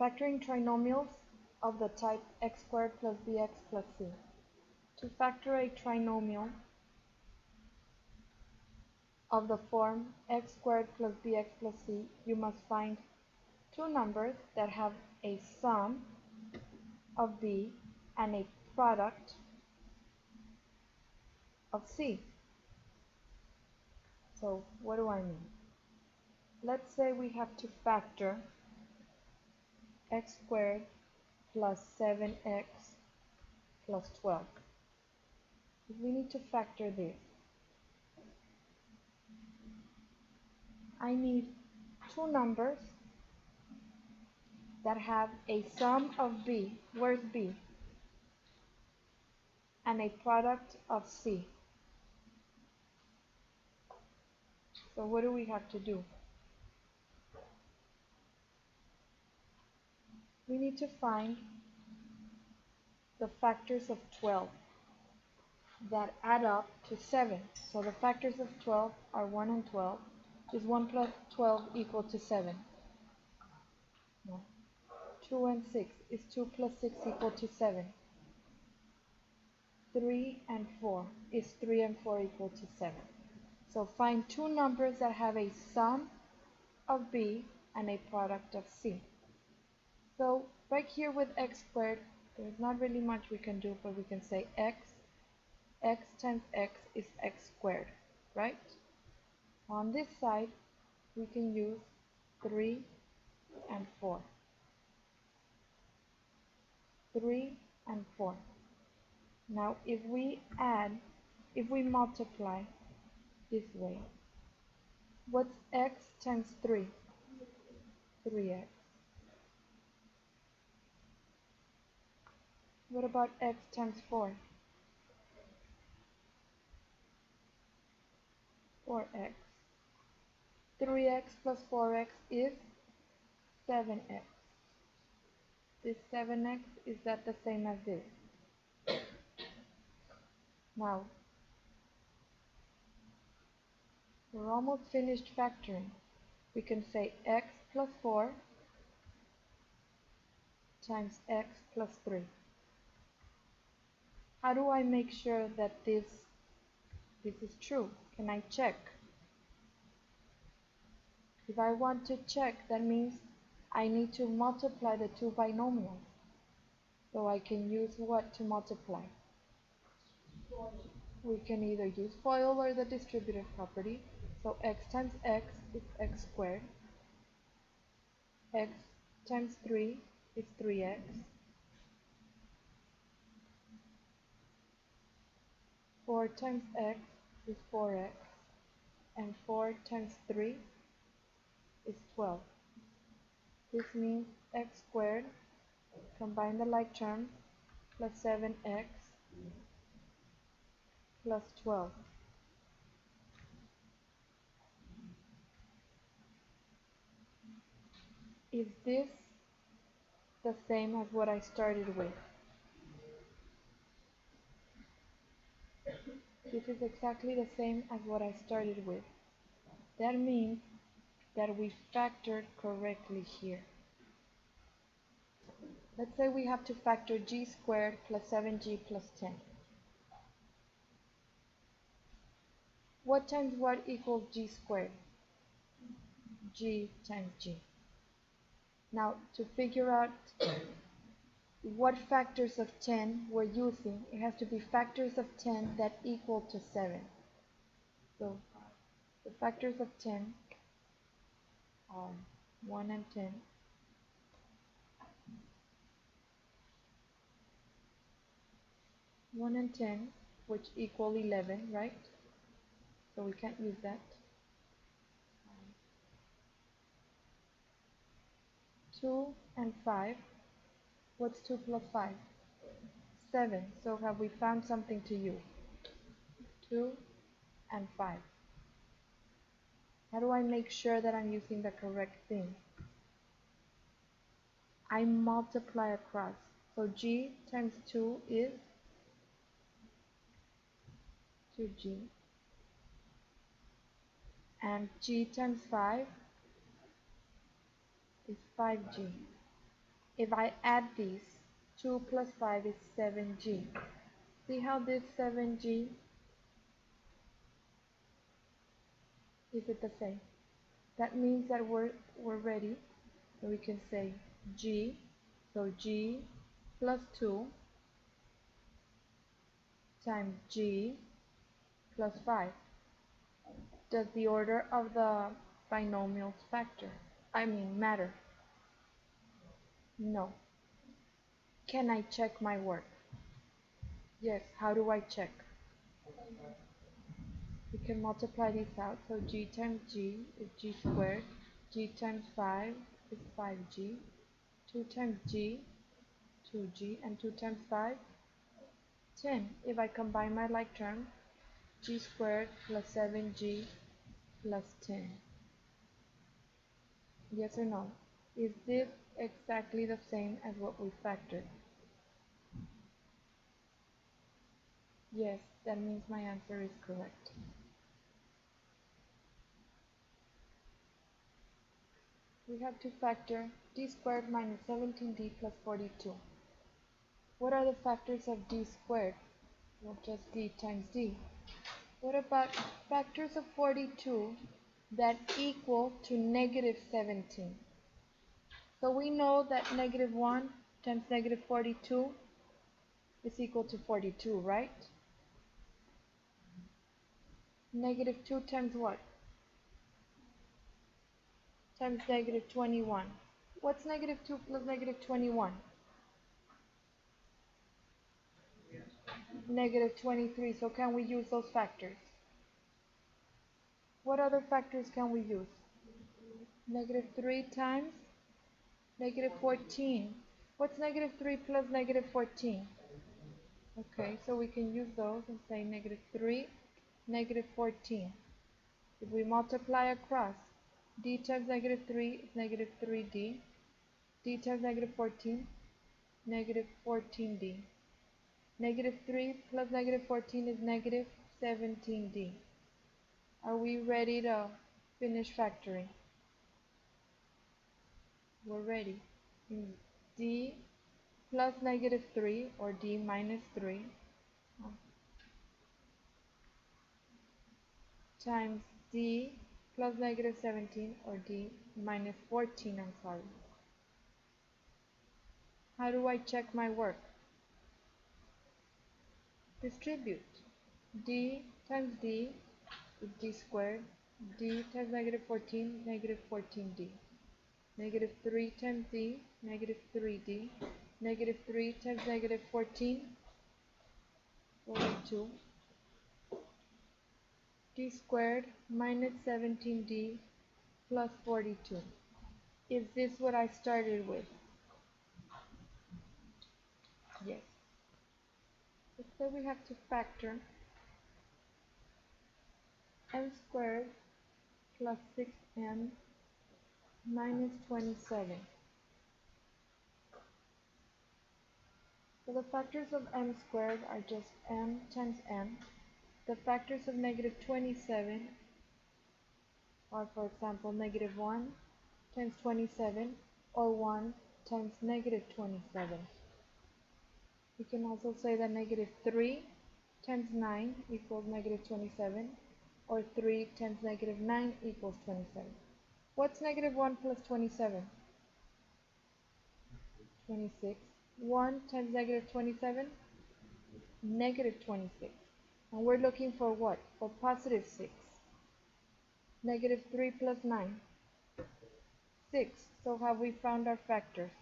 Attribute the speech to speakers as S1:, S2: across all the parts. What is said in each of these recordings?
S1: Factoring trinomials of the type x squared plus bx plus c. To factor a trinomial of the form x squared plus bx plus c, you must find two numbers that have a sum of b and a product of c. So what do I mean? Let's say we have to factor x squared plus 7x plus 12. If we need to factor this, I need two numbers that have a sum of b, where's b, and a product of c. So what do we have to do? We need to find the factors of 12 that add up to 7. So the factors of 12 are 1 and 12. Is 1 plus 12 equal to 7? No. 2 and 6. Is 2 plus 6 equal to 7? 3 and 4. Is 3 and 4 equal to 7? So find two numbers that have a sum of b and a product of c. So right here with x squared, there's not really much we can do, but we can say x times x is x squared, right? On this side, we can use 3 and 4. 3 and 4. Now if we multiply this way, what's x times 3? 3x. What about x times 4? 4x. 3x plus 4x is 7x. This 7x, is that the same as this? Now, we're almost finished factoring. We can say x plus 4 times x plus 3. How do I make sure that this is true? Can I check? If I want to check, that means I need to multiply the two binomials. So I can use what to multiply? We can either use FOIL or the distributive property. So x times x is x squared. X times 3 is 3x. 4 times x is 4x. And 4 times 3 is 12. This means x squared, combine the like terms, plus 7x plus 12. Is this the same as what I started with? This is exactly the same as what I started with. That means that we factored correctly here. Let's say we have to factor g squared plus 7g plus 10. What times what equals g squared? G times g. Now, to figure out what factors of 10 we're using, it has to be factors of 10 that equal to 7. So, the factors of 10 are 1 and 10. 1 and 10, which equal 11, right? So we can't use that. 2 and 5. What's 2 plus 5? 7. So have we found something to use? 2 and 5. How do I make sure that I'm using the correct thing? I multiply across. So g times 2 is 2g. And g times 5 is 5g. If I add these, 2 plus 5 is 7g. See how this 7g, is it the same? That means that we're ready. So we can say g, so g plus 2 times g plus 5. Does the order of the binomials matter? No. Can I check my work? Yes. How do I check? We can multiply these out. So g times g is g squared. G times 5 is 5g. 2 times g, 2g. And 2 times 5, 10. If I combine my like terms, g squared plus 7g plus 10. Yes or no? Is this exactly the same as what we factored? Yes, that means my answer is correct. We have to factor d squared minus 17d plus 42. What are the factors of d squared? Well, just d times d. What about factors of 42 that equal to negative 17? So we know that negative 1 times negative 42 is equal to 42, right? Negative 2 times what? Times negative 21. What's negative 2 plus negative 21? Negative 23. So can we use those factors? What other factors can we use? Negative 3 times negative 14. What's negative 3 plus negative 14? Okay, so we can use those and say negative 3, negative 14. If we multiply across, d times negative 3 is negative 3d. D times negative 14, negative 14d. Negative 3 plus negative 14 is negative 17d. Are we ready to finish factoring? We're ready. D plus negative 3 or d minus 3 times d plus negative 17 or d minus 14, I'm sorry. How do I check my work? Distribute. D times d is d squared. D times negative 14 is negative 14d. Negative 3 times d, negative 3d. Negative 3 times negative 14, 42. D squared minus 17d plus 42. Is this what I started with? Yes. Let's say we have to factor m squared plus 6m minus 27. So the factors of m squared are just m times m. The factors of negative 27 are, for example, negative 1 times 27 or 1 times negative 27. We can also say that negative 3 times 9 equals negative 27 or 3 times negative 9 equals 27. What's negative 1 plus 27? 26. 1 times negative 27? Negative 26. And we're looking for what? For positive 6. Negative 3 plus 9? 6. So have we found our factors?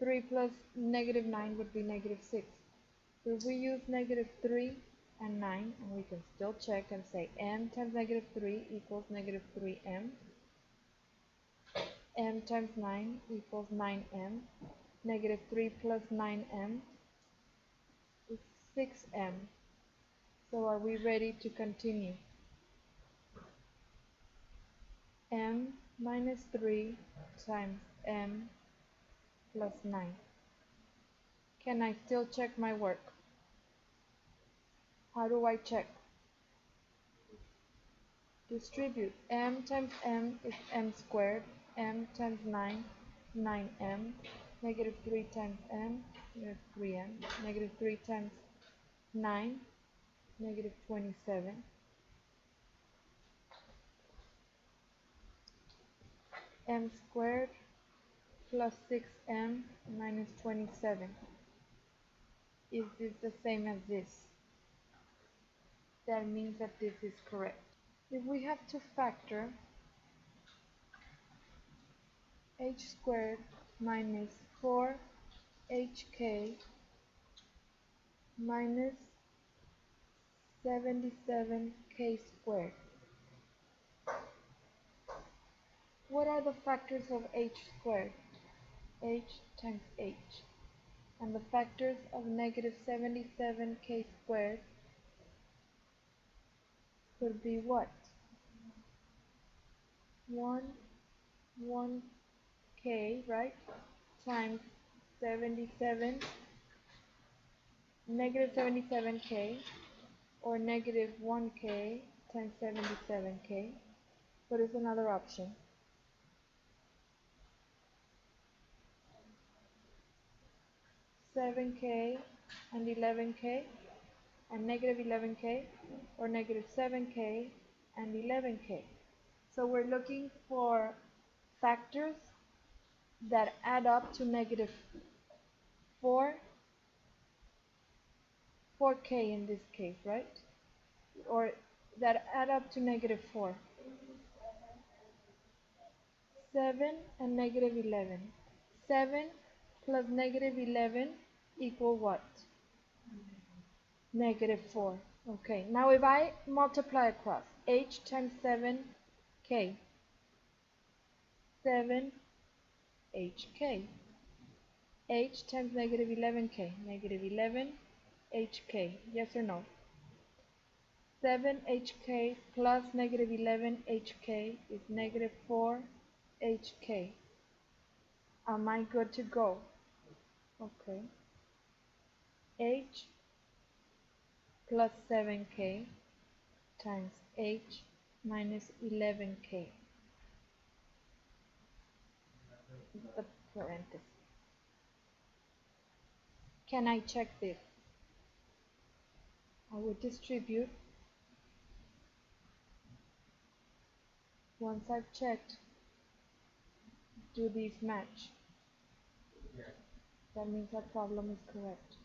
S1: 3 plus negative 9 would be negative 6. So if we use negative 3 and 9, and we can still check and say m times negative 3 equals negative 3m. M times 9 equals 9m. Negative 3 plus 9m is 6m. So are we ready to continue? M minus 3 times m plus 9. Can I still check my work? How do I check? Distribute. M times m is m squared. M times 9 9m, negative 3 times m, negative 3m, negative 3 times 9, negative 27, m squared plus 6m minus 27. Is this the same as this? That means that this is correct. If we have to factor h squared minus 4hk minus 77k squared. What are the factors of h squared? H times h. And the factors of negative 77k squared could be what? 1k, right? Times 77, negative 77k, or negative 1k times 77k. What is another option? 7k and 11k, and negative 11k, or negative 7k and 11k. So we're looking for factors that add up to negative 4k in this case, right? Or that add up to negative 4. 7 and negative 11. 7 plus negative 11 equal what? Negative 4. Okay, now if I multiply across h times 7k, 7hk, h times negative 11k, negative 11hk, yes or no? 7hk plus negative 11hk is negative 4hk. Am I good to go? Okay. H plus 7k times h minus 11k. The parenthesis. Can I check this? I will distribute. Once I've checked, do these match? That means our problem is correct.